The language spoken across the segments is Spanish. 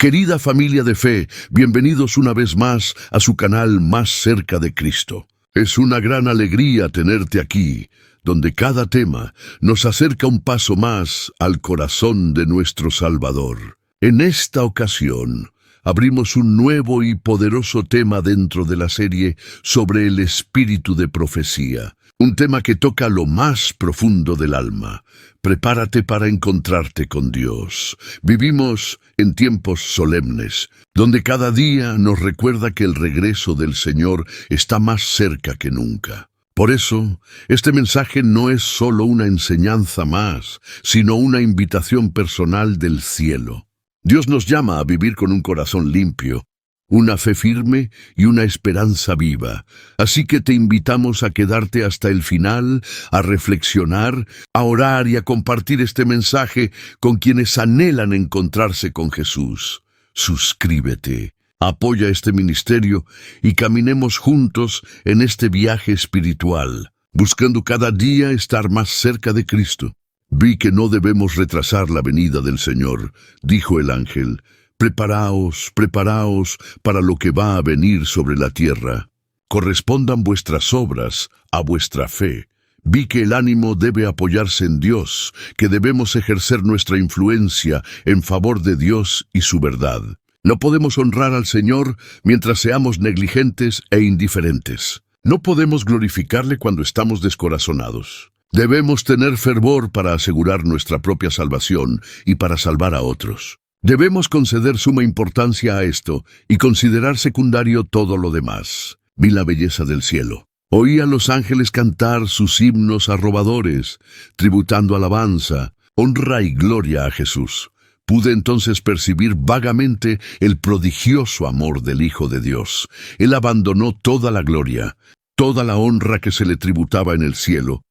Querida familia de fe, bienvenidos una vez más a su canal Más cerca de Cristo. Es una gran alegría tenerte aquí, donde cada tema nos acerca un paso más al corazón de nuestro Salvador. En esta ocasión, abrimos un nuevo y poderoso tema dentro de la serie sobre el espíritu de profecía. Un tema que toca lo más profundo del alma. Prepárate para encontrarte con Dios. Vivimos en tiempos solemnes, donde cada día nos recuerda que el regreso del Señor está más cerca que nunca. Por eso, este mensaje no es solo una enseñanza más, sino una invitación personal del cielo. Dios nos llama a vivir con un corazón limpio, una fe firme y una esperanza viva. Así que te invitamos a quedarte hasta el final, a reflexionar, a orar y a compartir este mensaje con quienes anhelan encontrarse con Jesús. Suscríbete, apoya este ministerio y caminemos juntos en este viaje espiritual, buscando cada día estar más cerca de Cristo. Vi que no debemos retrasar la venida del Señor, dijo el ángel. Preparaos, preparaos para lo que va a venir sobre la tierra. Correspondan vuestras obras a vuestra fe. Vi que el ánimo debe apoyarse en Dios, que debemos ejercer nuestra influencia en favor de Dios y su verdad. No podemos honrar al Señor mientras seamos negligentes e indiferentes. No podemos glorificarle cuando estamos descorazonados. Debemos tener fervor para asegurar nuestra propia salvación y para salvar a otros. Debemos conceder suma importancia a esto y considerar secundario todo lo demás. Vi la belleza del cielo. Oí a los ángeles cantar sus himnos arrobadores, tributando alabanza, honra y gloria a Jesús. Pude entonces percibir vagamente el prodigioso amor del Hijo de Dios. Él abandonó toda la gloria, toda la honra que se le tributaba en el cielo,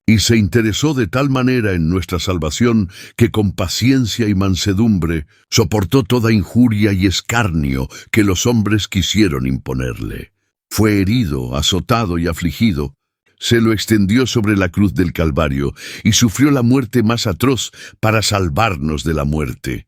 y se interesó de tal manera en nuestra salvación que con paciencia y mansedumbre soportó toda injuria y escarnio que los hombres quisieron imponerle. Fue herido, azotado y afligido. Se lo extendió sobre la cruz del Calvario y sufrió la muerte más atroz para salvarnos de la muerte,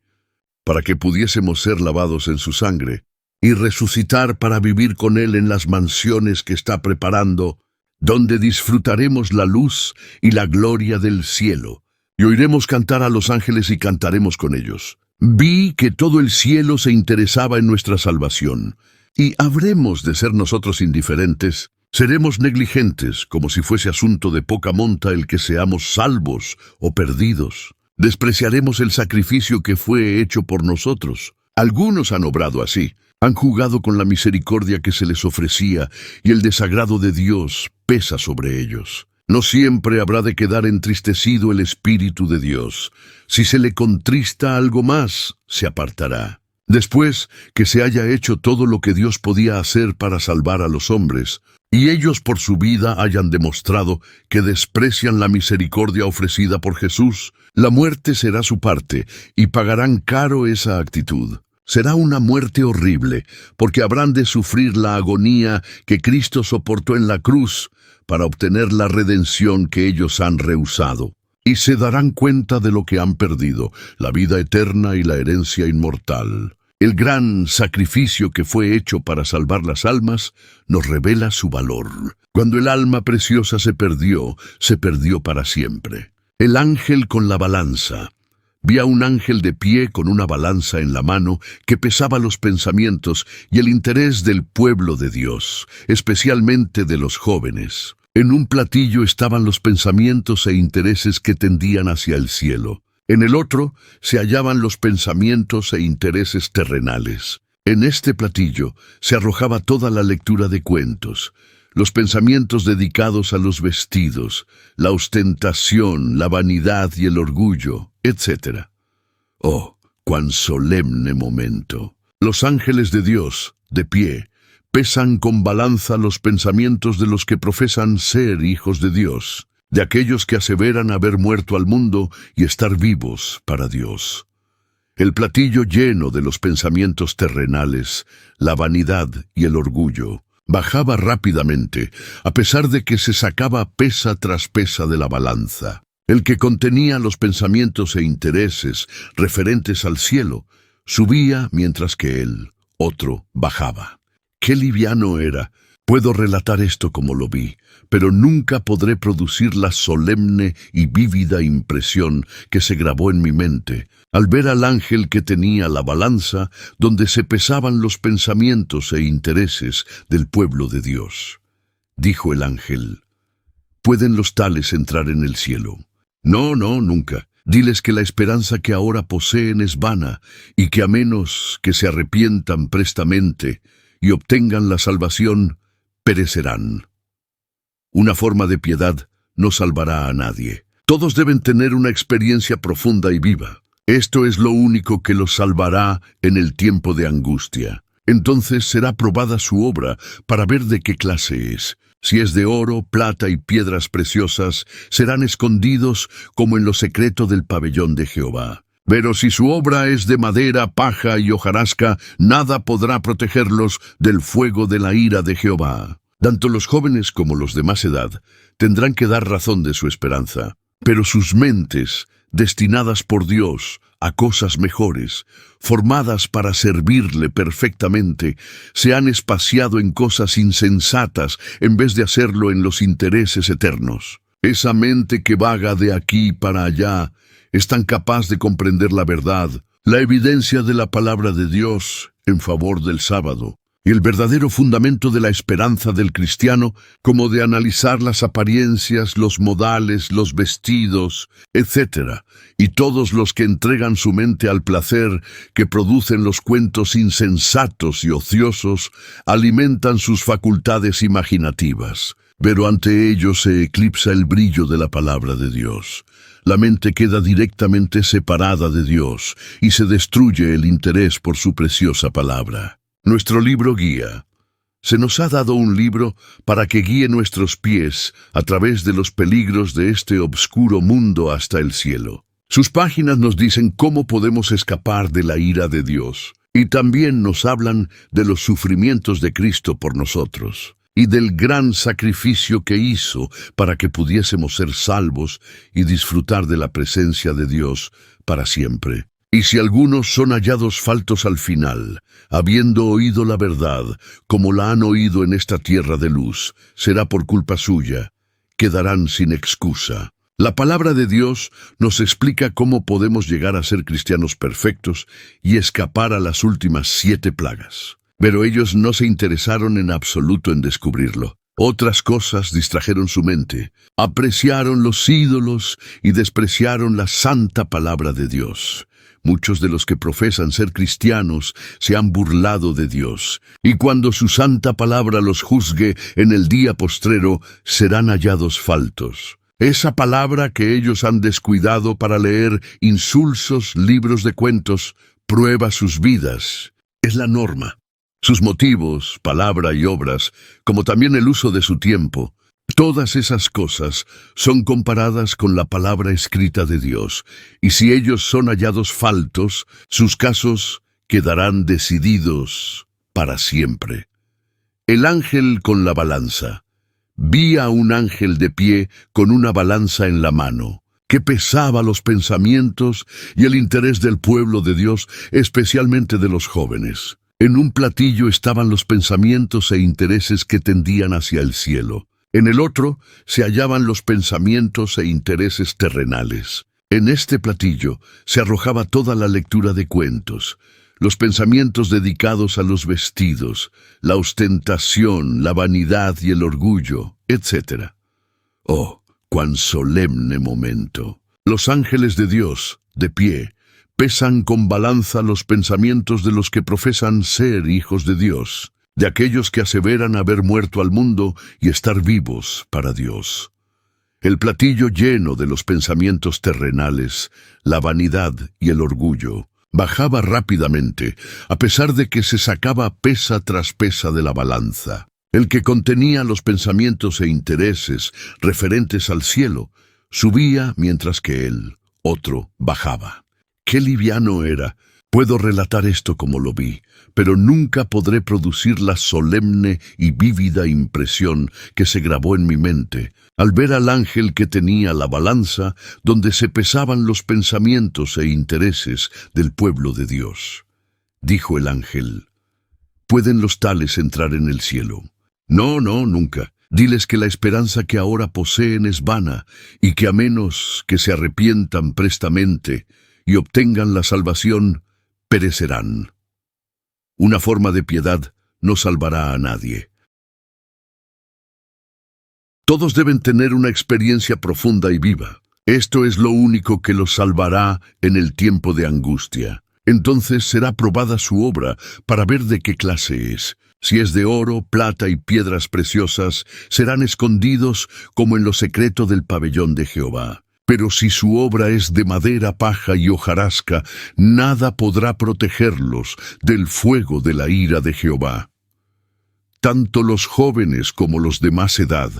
para que pudiésemos ser lavados en su sangre y resucitar para vivir con Él en las mansiones que está preparando, donde disfrutaremos la luz y la gloria del cielo, y oiremos cantar a los ángeles y cantaremos con ellos. Vi que todo el cielo se interesaba en nuestra salvación, y habremos de ser nosotros indiferentes. Seremos negligentes, como si fuese asunto de poca monta el que seamos salvos o perdidos. Despreciaremos el sacrificio que fue hecho por nosotros. Algunos han obrado así. Han jugado con la misericordia que se les ofrecía, y el desagrado de Dios pesa sobre ellos. No siempre habrá de quedar entristecido el Espíritu de Dios. Si se le contrista algo más, se apartará. Después que se haya hecho todo lo que Dios podía hacer para salvar a los hombres, y ellos por su vida hayan demostrado que desprecian la misericordia ofrecida por Jesús, la muerte será su parte, y pagarán caro esa actitud. Será una muerte horrible, porque habrán de sufrir la agonía que Cristo soportó en la cruz para obtener la redención que ellos han rehusado. Y se darán cuenta de lo que han perdido, la vida eterna y la herencia inmortal. El gran sacrificio que fue hecho para salvar las almas nos revela su valor. Cuando el alma preciosa se perdió para siempre. El ángel con la balanza. Vi a un ángel de pie con una balanza en la mano que pesaba los pensamientos y el interés del pueblo de Dios, especialmente de los jóvenes. En un platillo estaban los pensamientos e intereses que tendían hacia el cielo. En el otro se hallaban los pensamientos e intereses terrenales. En este platillo se arrojaba toda la lectura de cuentos, los pensamientos dedicados a los vestidos, la ostentación, la vanidad y el orgullo, etc. Oh, cuán solemne momento. Los ángeles de Dios, de pie, pesan con balanza los pensamientos de los que profesan ser hijos de Dios, de aquellos que aseveran haber muerto al mundo y estar vivos para Dios. El platillo lleno de los pensamientos terrenales, la vanidad y el orgullo, bajaba rápidamente, a pesar de que se sacaba pesa tras pesa de la balanza. El que contenía los pensamientos e intereses referentes al cielo Subía mientras que él, otro, bajaba. ¡Qué liviano era! Puedo relatar esto como lo vi, pero nunca podré producir la solemne y vívida impresión que se grabó en mi mente al ver al ángel que tenía la balanza donde se pesaban los pensamientos e intereses del pueblo de Dios. Dijo el ángel: ¿pueden los tales entrar en el cielo? No, nunca. Diles que la esperanza que ahora poseen es vana y que a menos que se arrepientan prestamente y obtengan la salvación, perecerán. Una forma de piedad no salvará a nadie. Todos deben tener una experiencia profunda y viva. Esto es lo único que los salvará en el tiempo de angustia. Entonces será probada su obra para ver de qué clase es. Si es de oro, plata y piedras preciosas, serán escondidos como en lo secreto del pabellón de Jehová. Pero si su obra es de madera, paja y hojarasca, nada podrá protegerlos del fuego de la ira de Jehová. Tanto los jóvenes como los de más edad tendrán que dar razón de su esperanza, pero sus mentes, destinadas por Dios a cosas mejores, formadas para servirle perfectamente, se han espaciado en cosas insensatas en vez de hacerlo en los intereses eternos. Esa mente que vaga de aquí para allá es tan capaz de comprender la verdad, la evidencia de la palabra de Dios en favor del sábado, y el verdadero fundamento de la esperanza del cristiano, como de analizar las apariencias, los modales, los vestidos, etc., y todos los que entregan su mente al placer que producen los cuentos insensatos y ociosos, alimentan sus facultades imaginativas. Pero ante ellos se eclipsa el brillo de la palabra de Dios. La mente queda directamente separada de Dios y se destruye el interés por su preciosa palabra. Nuestro libro guía. Se nos ha dado un libro para que guíe nuestros pies a través de los peligros de este obscuro mundo hasta el cielo. Sus páginas nos dicen cómo podemos escapar de la ira de Dios, y también nos hablan de los sufrimientos de Cristo por nosotros, y del gran sacrificio que hizo para que pudiésemos ser salvos y disfrutar de la presencia de Dios para siempre. Y si algunos son hallados faltos al final, habiendo oído la verdad, como la han oído en esta tierra de luz, será por culpa suya, quedarán sin excusa. La palabra de Dios nos explica cómo podemos llegar a ser cristianos perfectos y escapar a las últimas 7 plagas. Pero ellos no se interesaron en absoluto en descubrirlo. Otras cosas distrajeron su mente, apreciaron los ídolos y despreciaron la santa palabra de Dios. Muchos de los que profesan ser cristianos se han burlado de Dios, y cuando su santa palabra los juzgue en el día postrero, serán hallados faltos. Esa palabra que ellos han descuidado para leer insulsos libros de cuentos prueba sus vidas. Es la norma. Sus motivos, palabra y obras, como también el uso de su tiempo, todas esas cosas son comparadas con la palabra escrita de Dios, y si ellos son hallados faltos, sus casos quedarán decididos para siempre. El ángel con la balanza. Vi a un ángel de pie con una balanza en la mano, que pesaba los pensamientos y el interés del pueblo de Dios, especialmente de los jóvenes. En un platillo estaban los pensamientos e intereses que tendían hacia el cielo. En el otro se hallaban los pensamientos e intereses terrenales. En este platillo se arrojaba toda la lectura de cuentos, los pensamientos dedicados a los vestidos, la ostentación, la vanidad y el orgullo, etc. ¡Oh, cuán solemne momento! Los ángeles de Dios, de pie, pesan con balanza los pensamientos de los que profesan ser hijos de Dios, de aquellos que aseveran haber muerto al mundo y estar vivos para Dios. El platillo lleno de los pensamientos terrenales, la vanidad y el orgullo, bajaba rápidamente, a pesar de que se sacaba pesa tras pesa de la balanza. El que contenía los pensamientos e intereses referentes al cielo, subía mientras que él, otro, bajaba. ¡Qué liviano era! Puedo relatar esto como lo vi, pero nunca podré producir la solemne y vívida impresión que se grabó en mi mente al ver al ángel que tenía la balanza donde se pesaban los pensamientos e intereses del pueblo de Dios. dijo el ángel. ¿Pueden los tales entrar en el cielo? No, nunca. Diles que la esperanza que ahora poseen es vana, y que a menos que se arrepientan prestamente y obtengan la salvación, perecerán. Una forma de piedad no salvará a nadie. Todos deben tener una experiencia profunda y viva. Esto es lo único que los salvará en el tiempo de angustia. Entonces será probada su obra para ver de qué clase es. Si es de oro, plata y piedras preciosas, serán escondidos como en lo secreto del pabellón de Jehová. Pero si su obra es de madera, paja y hojarasca, nada podrá protegerlos del fuego de la ira de Jehová. Tanto los jóvenes como los de más edad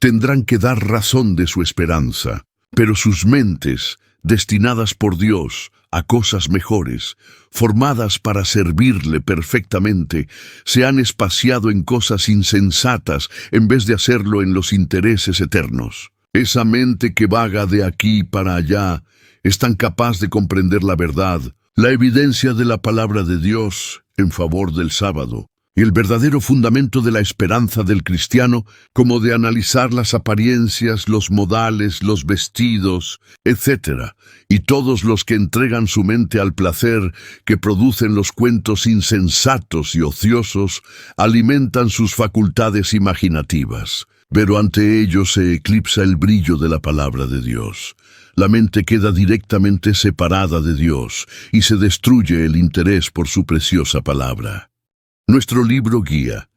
tendrán que dar razón de su esperanza, pero sus mentes, destinadas por Dios a cosas mejores, formadas para servirle perfectamente, se han espaciado en cosas insensatas en vez de hacerlo en los intereses eternos. Esa mente que vaga de aquí para allá es tan capaz de comprender la verdad, la evidencia de la palabra de Dios en favor del sábado, y el verdadero fundamento de la esperanza del cristiano, como de analizar las apariencias, los modales, los vestidos, etc., y todos los que entregan su mente al placer que producen los cuentos insensatos y ociosos, alimentan sus facultades imaginativas. Pero ante ellos se eclipsa el brillo de la palabra de Dios. La mente queda directamente separada de Dios y se destruye el interés por su preciosa palabra. Nuestro libro guía.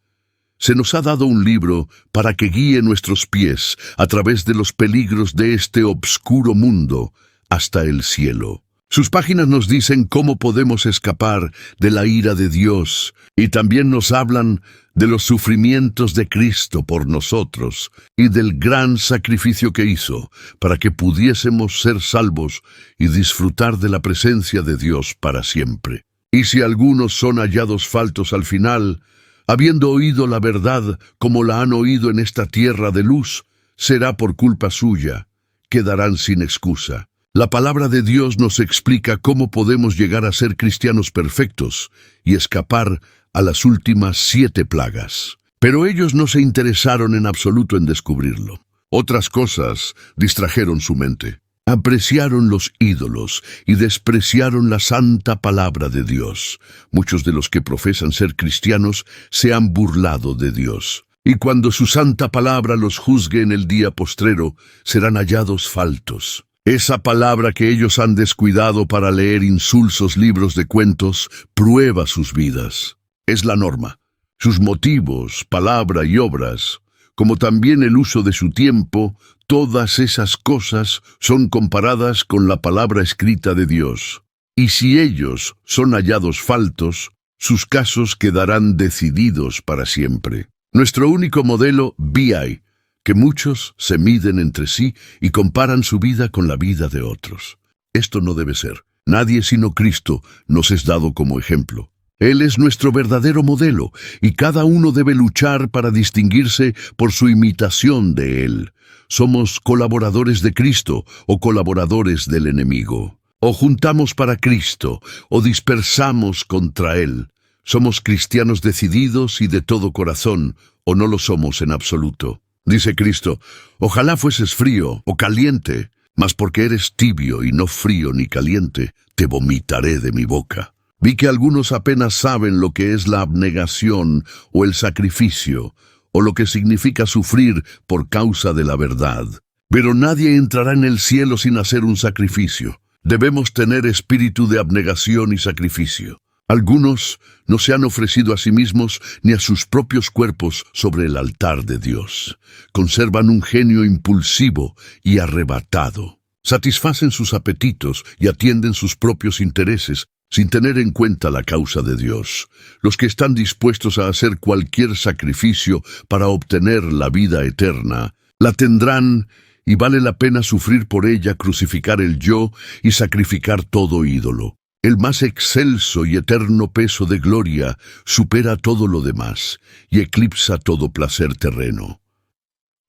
Se nos ha dado un libro para que guíe nuestros pies a través de los peligros de este obscuro mundo hasta el cielo. Sus páginas nos dicen cómo podemos escapar de la ira de Dios y también nos hablan de los sufrimientos de Cristo por nosotros y del gran sacrificio que hizo para que pudiésemos ser salvos y disfrutar de la presencia de Dios para siempre. Y si algunos son hallados faltos al final, habiendo oído la verdad como la han oído en esta tierra de luz, será por culpa suya, quedarán sin excusa. La palabra de Dios nos explica cómo podemos llegar a ser cristianos perfectos y escapar a las últimas 7 plagas. Pero ellos no se interesaron en absoluto en descubrirlo. Otras cosas distrajeron su mente. Apreciaron los ídolos y despreciaron la santa palabra de Dios. Muchos de los que profesan ser cristianos se han burlado de Dios. Y cuando su santa palabra los juzgue en el día postrero, serán hallados faltos. Esa palabra que ellos han descuidado para leer insulsos libros de cuentos prueba sus vidas. Es la norma. Sus motivos, palabra y obras, como también el uso de su tiempo, todas esas cosas son comparadas con la palabra escrita de Dios. Y si ellos son hallados faltos, sus casos quedarán decididos para siempre. Nuestro único modelo, B.I., que muchos se miden entre sí y comparan su vida con la vida de otros. Esto no debe ser. Nadie sino Cristo nos es dado como ejemplo. Él es nuestro verdadero modelo, y cada uno debe luchar para distinguirse por su imitación de Él. Somos colaboradores de Cristo o colaboradores del enemigo. O juntamos para Cristo o dispersamos contra Él. Somos cristianos decididos y de todo corazón, o no lo somos en absoluto. Dice Cristo, ojalá fueses frío o caliente, mas porque eres tibio y no frío ni caliente, te vomitaré de mi boca. Vi que algunos apenas saben lo que es la abnegación o el sacrificio, o lo que significa sufrir por causa de la verdad. Pero nadie entrará en el cielo sin hacer un sacrificio. Debemos tener espíritu de abnegación y sacrificio. Algunos no se han ofrecido a sí mismos ni a sus propios cuerpos sobre el altar de Dios. Conservan un genio impulsivo y arrebatado. Satisfacen sus apetitos y atienden sus propios intereses, sin tener en cuenta la causa de Dios. Los que están dispuestos a hacer cualquier sacrificio para obtener la vida eterna, la tendrán, y vale la pena sufrir por ella, crucificar el yo y sacrificar todo ídolo. El más excelso y eterno peso de gloria supera todo lo demás y eclipsa todo placer terreno.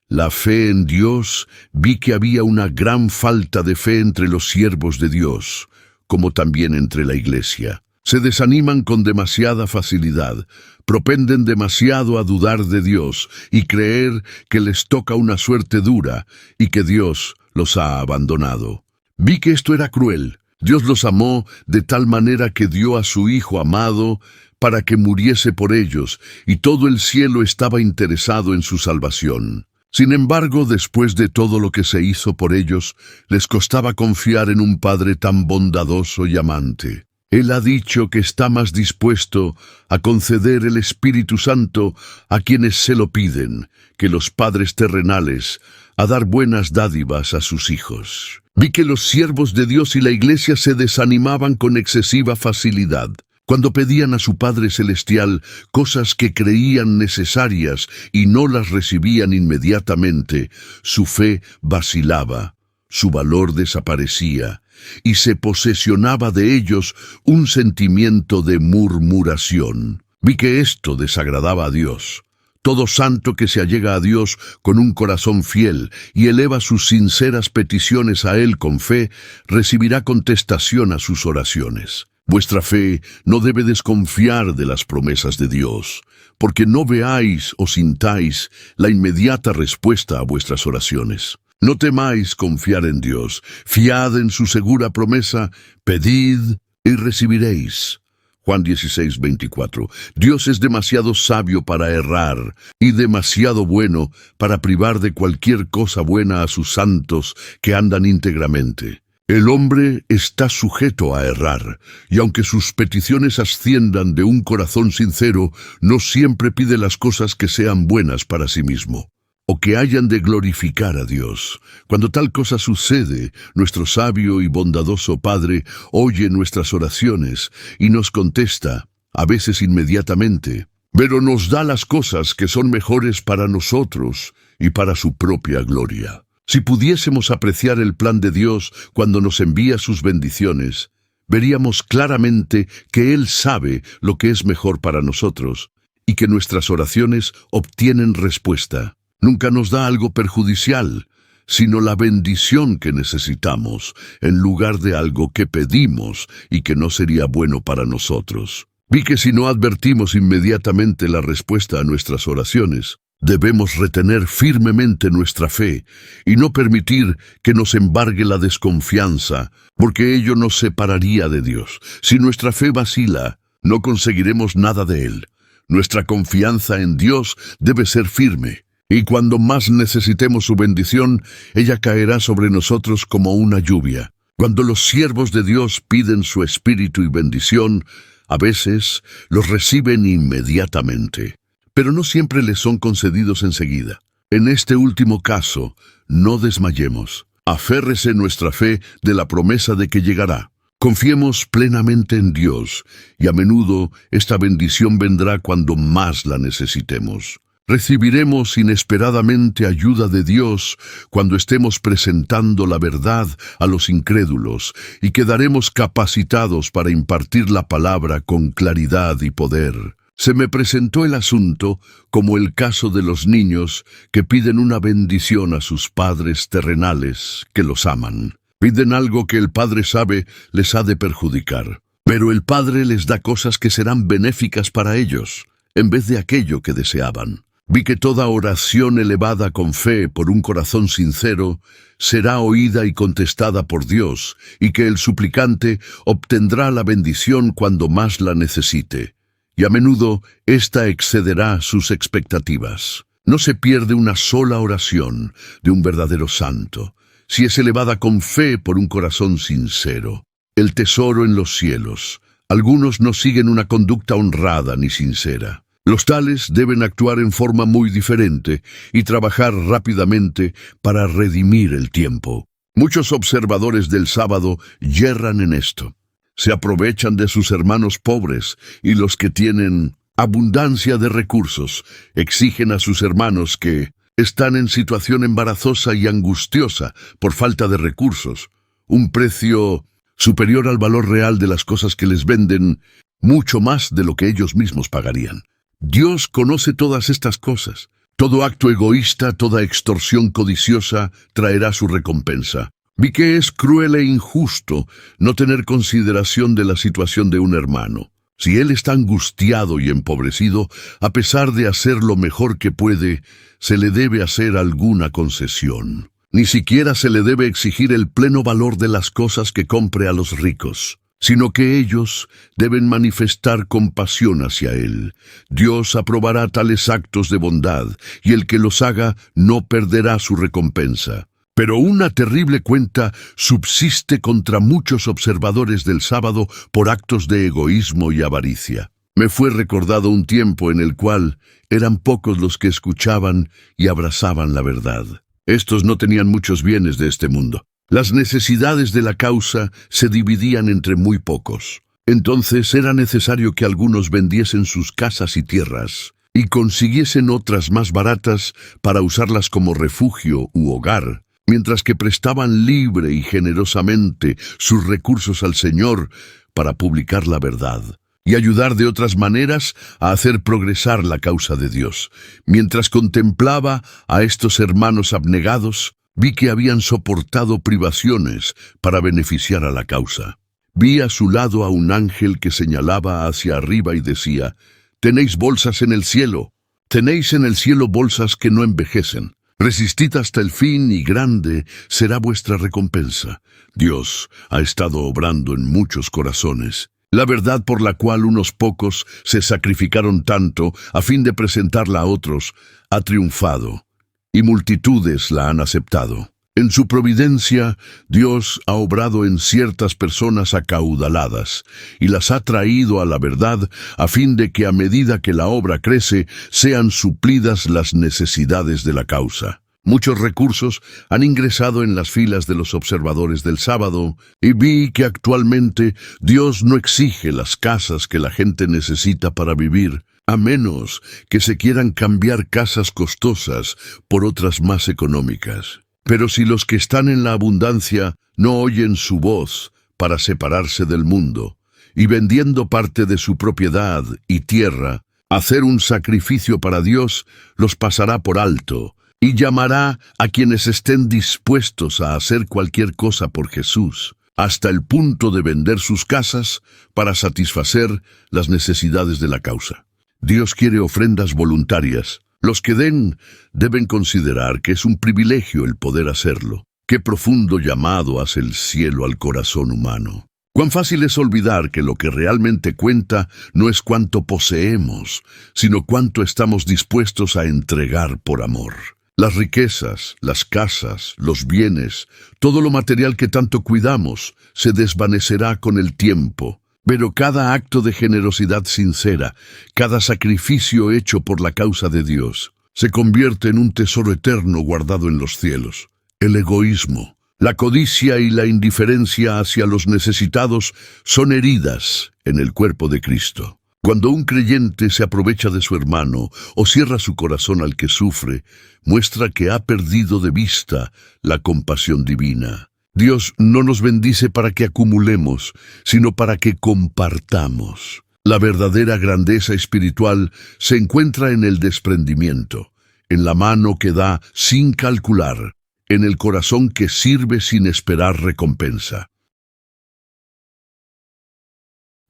La fe en Dios, vi que había una gran falta de fe entre los siervos de Dios, como también entre la iglesia. Se desaniman con demasiada facilidad, propenden demasiado a dudar de Dios y creer que les toca una suerte dura y que Dios los ha abandonado. Vi que esto era cruel. Dios los amó de tal manera que dio a su Hijo amado para que muriese por ellos, y todo el cielo estaba interesado en su salvación. Sin embargo, después de todo lo que se hizo por ellos, les costaba confiar en un Padre tan bondadoso y amante. Él ha dicho que está más dispuesto a conceder el Espíritu Santo a quienes se lo piden, que los padres terrenales, a dar buenas dádivas a sus hijos. Vi que los siervos de Dios y la Iglesia se desanimaban con excesiva facilidad. Cuando pedían a su Padre Celestial cosas que creían necesarias y no las recibían inmediatamente, su fe vacilaba, su valor desaparecía, y se posesionaba de ellos un sentimiento de murmuración. Vi que esto desagradaba a Dios. Todo santo que se allega a Dios con un corazón fiel y eleva sus sinceras peticiones a Él con fe, recibirá contestación a sus oraciones. Vuestra fe no debe desconfiar de las promesas de Dios, porque no veáis o sintáis la inmediata respuesta a vuestras oraciones. No temáis confiar en Dios, fiad en su segura promesa, pedid y recibiréis. Juan 16:24. Dios es demasiado sabio para errar y demasiado bueno para privar de cualquier cosa buena a sus santos que andan íntegramente. El hombre está sujeto a errar, y aunque sus peticiones asciendan de un corazón sincero, no siempre pide las cosas que sean buenas para sí mismo, o que hayan de glorificar a Dios. Cuando tal cosa sucede, nuestro sabio y bondadoso Padre oye nuestras oraciones y nos contesta, a veces inmediatamente, pero nos da las cosas que son mejores para nosotros y para su propia gloria. Si pudiésemos apreciar el plan de Dios cuando nos envía sus bendiciones, veríamos claramente que Él sabe lo que es mejor para nosotros y que nuestras oraciones obtienen respuesta. Nunca nos da algo perjudicial, sino la bendición que necesitamos, en lugar de algo que pedimos y que no sería bueno para nosotros. Vi que si no advertimos inmediatamente la respuesta a nuestras oraciones, debemos retener firmemente nuestra fe y no permitir que nos embargue la desconfianza, porque ello nos separaría de Dios. Si nuestra fe vacila, no conseguiremos nada de Él. Nuestra confianza en Dios debe ser firme, y cuando más necesitemos su bendición, ella caerá sobre nosotros como una lluvia. Cuando los siervos de Dios piden su espíritu y bendición, a veces los reciben inmediatamente, pero no siempre les son concedidos enseguida. En este último caso, no desmayemos. Aférrese nuestra fe de la promesa de que llegará. Confiemos plenamente en Dios, y a menudo esta bendición vendrá cuando más la necesitemos. Recibiremos inesperadamente ayuda de Dios cuando estemos presentando la verdad a los incrédulos y quedaremos capacitados para impartir la palabra con claridad y poder. Se me presentó el asunto como el caso de los niños que piden una bendición a sus padres terrenales que los aman. Piden algo que el Padre sabe les ha de perjudicar, pero el Padre les da cosas que serán benéficas para ellos, en vez de aquello que deseaban. Vi que toda oración elevada con fe por un corazón sincero será oída y contestada por Dios, y que el suplicante obtendrá la bendición cuando más la necesite, y a menudo ésta excederá sus expectativas. No se pierde una sola oración de un verdadero santo, si es elevada con fe por un corazón sincero. El tesoro en los cielos. Algunos no siguen una conducta honrada ni sincera. Los tales deben actuar en forma muy diferente y trabajar rápidamente para redimir el tiempo. Muchos observadores del sábado yerran en esto. Se aprovechan de sus hermanos pobres, y los que tienen abundancia de recursos exigen a sus hermanos que están en situación embarazosa y angustiosa por falta de recursos un precio superior al valor real de las cosas que les venden, mucho más de lo que ellos mismos pagarían. Dios conoce todas estas cosas. Todo acto egoísta, toda extorsión codiciosa traerá su recompensa. Vi que es cruel e injusto no tener consideración de la situación de un hermano. Si él está angustiado y empobrecido, a pesar de hacer lo mejor que puede, se le debe hacer alguna concesión. Ni siquiera se le debe exigir el pleno valor de las cosas que compre a los ricos, sino que ellos deben manifestar compasión hacia él. Dios aprobará tales actos de bondad, y el que los haga no perderá su recompensa. Pero una terrible cuenta subsiste contra muchos observadores del sábado por actos de egoísmo y avaricia. Me fue recordado un tiempo en el cual eran pocos los que escuchaban y abrazaban la verdad. Estos no tenían muchos bienes de este mundo. Las necesidades de la causa se dividían entre muy pocos. Entonces era necesario que algunos vendiesen sus casas y tierras y consiguiesen otras más baratas para usarlas como refugio u hogar, mientras que prestaban libre y generosamente sus recursos al Señor para publicar la verdad y ayudar de otras maneras a hacer progresar la causa de Dios. Mientras contemplaba a estos hermanos abnegados, vi que habían soportado privaciones para beneficiar a la causa. Vi a su lado a un ángel que señalaba hacia arriba y decía: «Tenéis bolsas en el cielo, tenéis en el cielo bolsas que no envejecen. Resistid hasta el fin y grande será vuestra recompensa». Dios ha estado obrando en muchos corazones. La verdad por la cual unos pocos se sacrificaron tanto a fin de presentarla a otros ha triunfado, y multitudes la han aceptado. En su providencia, Dios ha obrado en ciertas personas acaudaladas y las ha traído a la verdad a fin de que a medida que la obra crece, sean suplidas las necesidades de la causa. Muchos recursos han ingresado en las filas de los observadores del sábado y vi que actualmente Dios no exige las casas que la gente necesita para vivir, a menos que se quieran cambiar casas costosas por otras más económicas. Pero si los que están en la abundancia no oyen su voz para separarse del mundo, y vendiendo parte de su propiedad y tierra, hacer un sacrificio para Dios, los pasará por alto, y llamará a quienes estén dispuestos a hacer cualquier cosa por Jesús, hasta el punto de vender sus casas para satisfacer las necesidades de la causa. Dios quiere ofrendas voluntarias. Los que den deben considerar que es un privilegio el poder hacerlo. Qué profundo llamado hace el cielo al corazón humano. Cuán fácil es olvidar que lo que realmente cuenta no es cuánto poseemos, sino cuánto estamos dispuestos a entregar por amor. Las riquezas, las casas, los bienes, todo lo material que tanto cuidamos, se desvanecerá con el tiempo. Pero cada acto de generosidad sincera, cada sacrificio hecho por la causa de Dios, se convierte en un tesoro eterno guardado en los cielos. El egoísmo, la codicia y la indiferencia hacia los necesitados son heridas en el cuerpo de Cristo. Cuando un creyente se aprovecha de su hermano o cierra su corazón al que sufre, muestra que ha perdido de vista la compasión divina. Dios no nos bendice para que acumulemos, sino para que compartamos. La verdadera grandeza espiritual se encuentra en el desprendimiento, en la mano que da sin calcular, en el corazón que sirve sin esperar recompensa.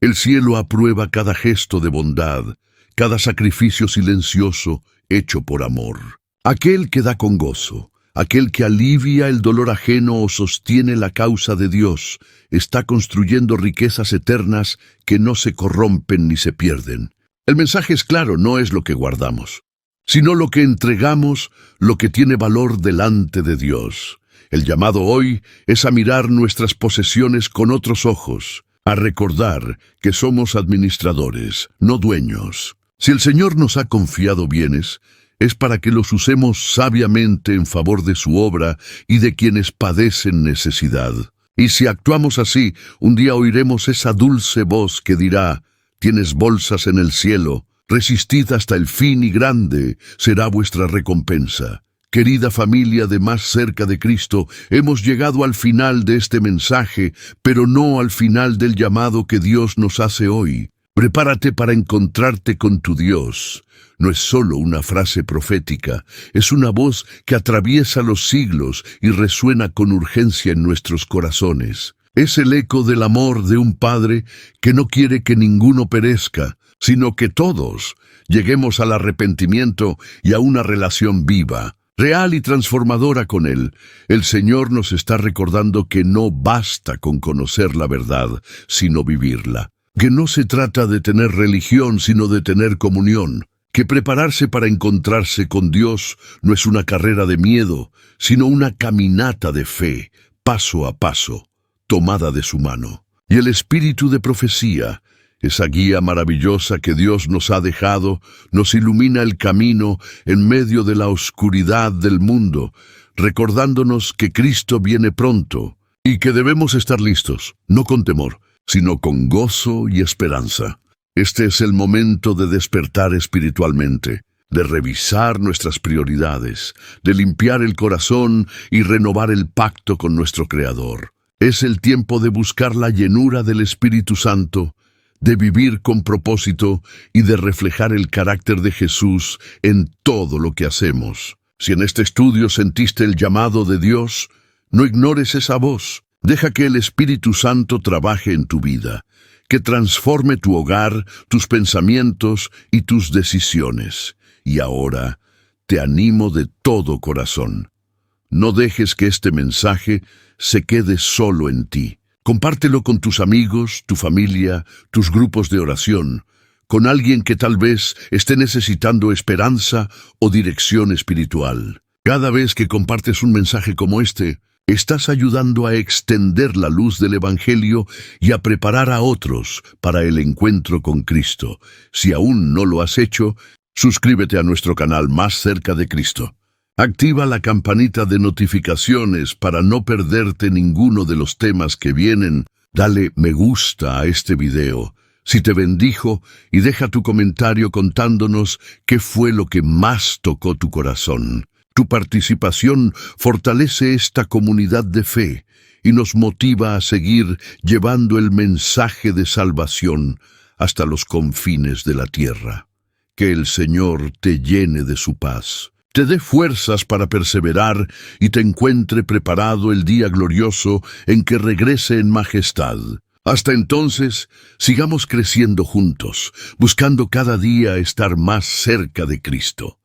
El cielo aprueba cada gesto de bondad, cada sacrificio silencioso hecho por amor. Aquel que da con gozo, aquel que alivia el dolor ajeno o sostiene la causa de Dios, está construyendo riquezas eternas que no se corrompen ni se pierden. El mensaje es claro, no es lo que guardamos, sino lo que entregamos, lo que tiene valor delante de Dios. El llamado hoy es a mirar nuestras posesiones con otros ojos, a recordar que somos administradores, no dueños. Si el Señor nos ha confiado bienes, es para que los usemos sabiamente en favor de su obra y de quienes padecen necesidad. Y si actuamos así, un día oiremos esa dulce voz que dirá: «Tienes bolsas en el cielo, resistid hasta el fin y grande será vuestra recompensa». Querida familia de Más Cerca de Cristo, hemos llegado al final de este mensaje, pero no al final del llamado que Dios nos hace hoy. Prepárate para encontrarte con tu Dios. No es solo una frase profética, es una voz que atraviesa los siglos y resuena con urgencia en nuestros corazones. Es el eco del amor de un Padre que no quiere que ninguno perezca, sino que todos lleguemos al arrepentimiento y a una relación viva, real y transformadora con Él. El Señor nos está recordando que no basta con conocer la verdad, sino vivirla. Que no se trata de tener religión, sino de tener comunión. Que prepararse para encontrarse con Dios no es una carrera de miedo, sino una caminata de fe, paso a paso, tomada de su mano. Y el espíritu de profecía, esa guía maravillosa que Dios nos ha dejado, nos ilumina el camino en medio de la oscuridad del mundo, recordándonos que Cristo viene pronto y que debemos estar listos, no con temor, sino con gozo y esperanza. Este es el momento de despertar espiritualmente, de revisar nuestras prioridades, de limpiar el corazón y renovar el pacto con nuestro Creador. Es el tiempo de buscar la llenura del Espíritu Santo, de vivir con propósito y de reflejar el carácter de Jesús en todo lo que hacemos. Si en este estudio sentiste el llamado de Dios, no ignores esa voz. Deja que el Espíritu Santo trabaje en tu vida, que transforme tu hogar, tus pensamientos y tus decisiones. Y ahora, te animo de todo corazón. No dejes que este mensaje se quede solo en ti. Compártelo con tus amigos, tu familia, tus grupos de oración, con alguien que tal vez esté necesitando esperanza o dirección espiritual. Cada vez que compartes un mensaje como este, estás ayudando a extender la luz del Evangelio y a preparar a otros para el encuentro con Cristo. Si aún no lo has hecho, suscríbete a nuestro canal Más Cerca de Cristo. Activa la campanita de notificaciones para no perderte ninguno de los temas que vienen. Dale me gusta a este video si te bendijo y deja tu comentario contándonos qué fue lo que más tocó tu corazón. Tu participación fortalece esta comunidad de fe y nos motiva a seguir llevando el mensaje de salvación hasta los confines de la tierra. Que el Señor te llene de su paz, te dé fuerzas para perseverar y te encuentre preparado el día glorioso en que regrese en majestad. Hasta entonces, sigamos creciendo juntos, buscando cada día estar más cerca de Cristo.